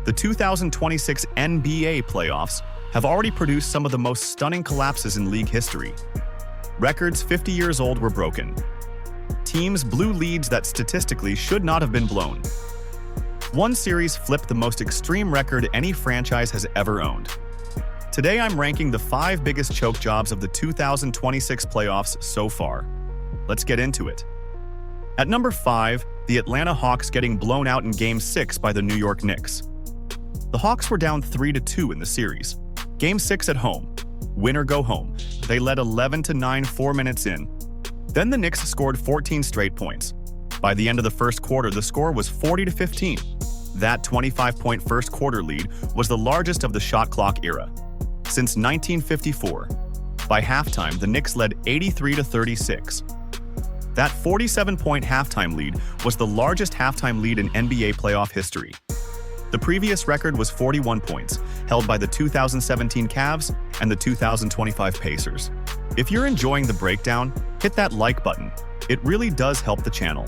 The 2026 NBA playoffs have already produced some of the most stunning collapses in league history. Records 50 years old were broken. Teams blew leads that statistically should not have been blown. One series flipped the most extreme record any franchise has ever owned. Today I'm ranking the 5 biggest choke jobs of the 2026 playoffs so far. Let's get into it. At number 5, the Atlanta Hawks getting blown out in Game 6 by the New York Knicks. The Hawks were down 3-2 in the series. Game 6 at home. Win or go home. They led 11-9 4 minutes in. Then the Knicks scored 14 straight points. By the end of the first quarter, the score was 40-15. That 25-point first quarter lead was the largest of the shot clock era since 1954. By halftime, the Knicks led 83-36. That 47-point halftime lead was the largest halftime lead in NBA playoff history. The previous record was 41 points, held by the 2017 Cavs and the 2025 Pacers. If you're enjoying the breakdown, hit that like button. It really does help the channel.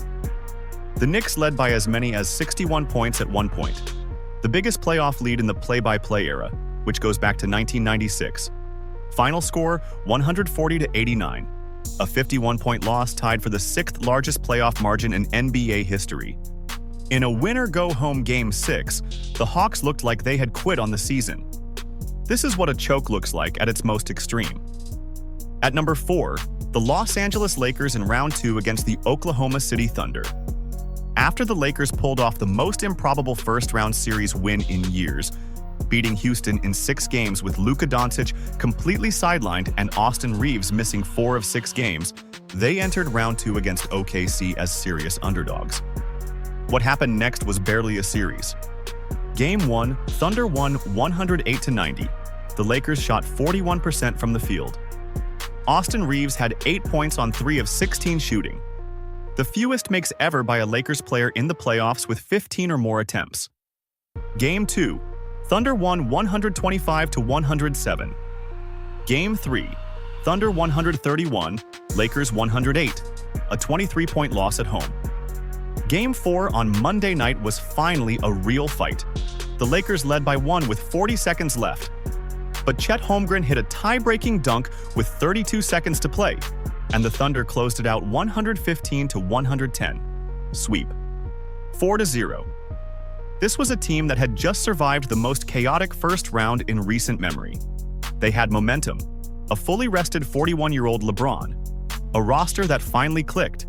The Knicks led by as many as 61 points at one point, the biggest playoff lead in the play-by-play era, which goes back to 1996. Final score, 140-89. A 51-point loss tied for the 6th largest playoff margin in NBA history. In a win-or-go-home Game 6, the Hawks looked like they had quit on the season. This is what a choke looks like at its most extreme. At number 4, the Los Angeles Lakers in Round 2 against the Oklahoma City Thunder. After the Lakers pulled off the most improbable first-round series win in years, beating Houston in 6 games with Luka Doncic completely sidelined and Austin Reeves missing 4 of 6 games, they entered Round 2 against OKC as serious underdogs. What happened next was barely a series. Game 1, Thunder won 108-90. The Lakers shot 41% from the field. Austin Reeves had 8 points on 3 of 16 shooting, the fewest makes ever by a Lakers player in the playoffs with 15 or more attempts. Game 2, Thunder won 125-107. Game 3, Thunder 131, Lakers 108, a 23-point loss at home. Game 4 on Monday night was finally a real fight. The Lakers led by 1 with 40 seconds left. But Chet Holmgren hit a tie-breaking dunk with 32 seconds to play, and the Thunder closed it out 115-110. Sweep. 4-0. This was a team that had just survived the most chaotic first round in recent memory. They had momentum, a fully rested 41-year-old LeBron, a roster that finally clicked,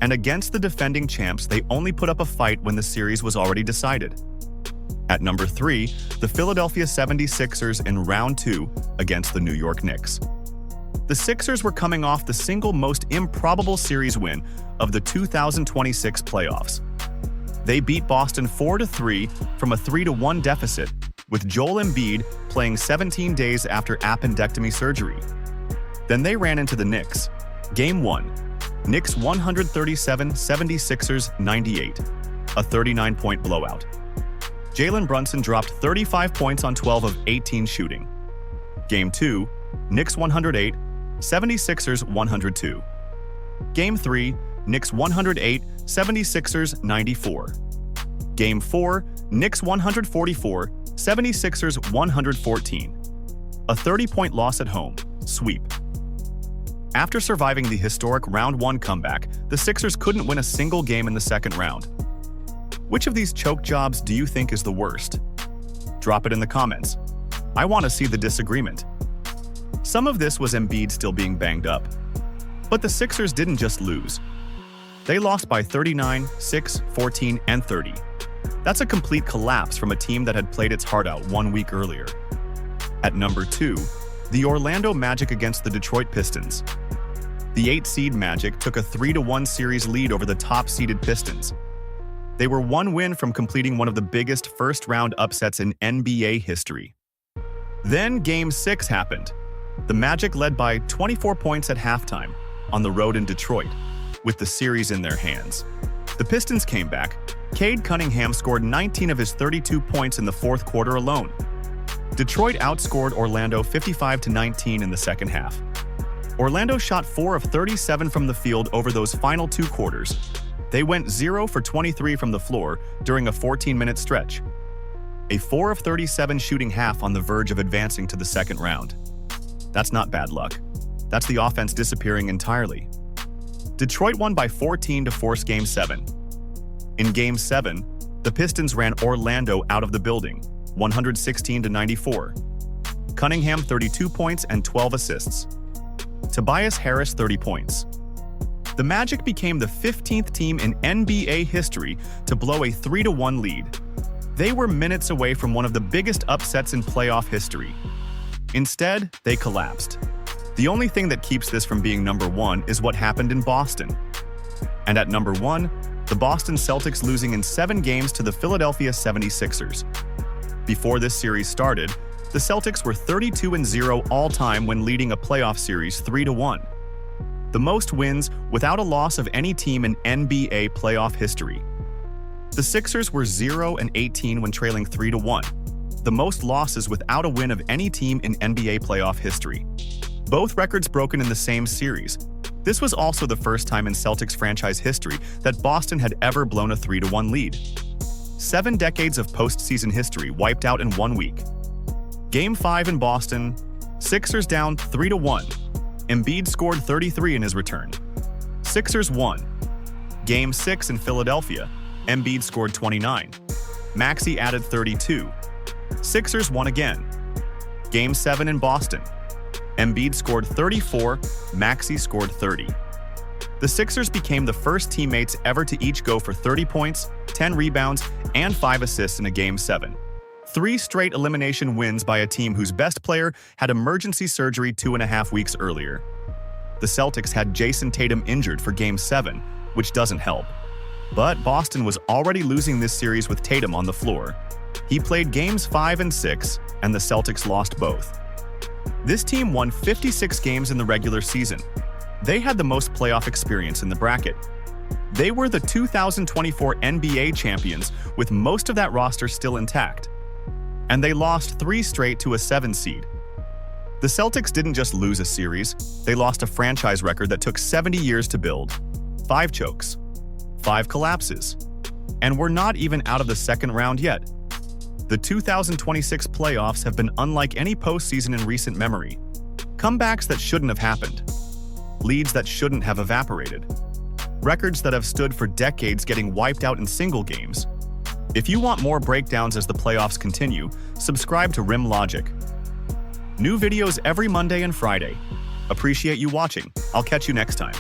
and against the defending champs, they only put up a fight when the series was already decided. At number 3, the Philadelphia 76ers in Round 2 against the New York Knicks. The Sixers were coming off the single most improbable series win of the 2026 playoffs. They beat Boston 4-3 from a 3-1 deficit, with Joel Embiid playing 17 days after appendectomy surgery. Then they ran into the Knicks. Game 1, Knicks 137, 76ers 98, a 39-point blowout. Jalen Brunson dropped 35 points on 12 of 18 shooting. Game 2, Knicks 108, 76ers 102. Game 3, Knicks 108, 76ers 94. Game 4, Knicks 144, 76ers 114. A 30-point loss at home, sweep. After surviving the historic Round 1 comeback, the Sixers couldn't win a single game in the second round. Which of these choke jobs do you think is the worst? Drop it in the comments. I want to see the disagreement. Some of this was Embiid still being banged up. But the Sixers didn't just lose. They lost by 39, 6, 14, and 30. That's a complete collapse from a team that had played its heart out 1 week earlier. At number 2, the Orlando Magic against the Detroit Pistons. The 8-seed Magic took a 3-1 series lead over the top-seeded Pistons. They were 1 win from completing one of the biggest first-round upsets in NBA history. Then Game 6 happened. The Magic led by 24 points at halftime on the road in Detroit, with the series in their hands. The Pistons came back. Cade Cunningham scored 19 of his 32 points in the fourth quarter alone. Detroit outscored Orlando 55-19 in the second half. Orlando shot 4 of 37 from the field over those final 2 quarters. They went 0 for 23 from the floor during a 14-minute stretch. a 4 of 37 shooting half on the verge of advancing to the second round. That's not bad luck. That's the offense disappearing entirely. Detroit won by 14 to force Game 7. In Game 7, the Pistons ran Orlando out of the building, 116 to 94. Cunningham 32 points and 12 assists. Tobias Harris 30 points. The Magic became the 15th team in NBA history to blow a 3-1 lead. They were minutes away from one of the biggest upsets in playoff history. Instead, they collapsed. The only thing that keeps this from being number one is what happened in Boston. And at number one, the Boston Celtics losing in 7 games to the Philadelphia 76ers. Before this series started, the Celtics were 32-0 all-time when leading a playoff series 3-1. The most wins without a loss of any team in NBA playoff history. The Sixers were 0-18 when trailing 3-1, the most losses without a win of any team in NBA playoff history. Both records broken in the same series. This was also the first time in Celtics franchise history that Boston had ever blown a 3-1 lead. 7 decades of postseason history wiped out in 1 week. Game 5 in Boston, Sixers down 3-1. Embiid scored 33 in his return. Sixers won. Game 6 in Philadelphia, Embiid scored 29. Maxey added 32. Sixers won again. Game 7 in Boston, Embiid scored 34, Maxey scored 30. The Sixers became the first teammates ever to each go for 30 points, 10 rebounds, and 5 assists in a Game 7. 3 straight elimination wins by a team whose best player had emergency surgery 2.5 weeks earlier. The Celtics had Jason Tatum injured for Game 7, which doesn't help. But Boston was already losing this series with Tatum on the floor. He played Games 5 and 6, and the Celtics lost both. This team won 56 games in the regular season. They had the most playoff experience in the bracket. They were the 2024 NBA champions, with most of that roster still intact. And they lost 3 straight to a 7 seed. The Celtics didn't just lose a series, they lost a franchise record that took 70 years to build. 5 chokes, 5 collapses, and we're not even out of the second round yet. The 2026 playoffs have been unlike any postseason in recent memory. Comebacks that shouldn't have happened. Leads that shouldn't have evaporated. Records that have stood for decades getting wiped out in single games. If you want more breakdowns as the playoffs continue, subscribe to Rim Logic. New videos every Monday and Friday. Appreciate you watching. I'll catch you next time.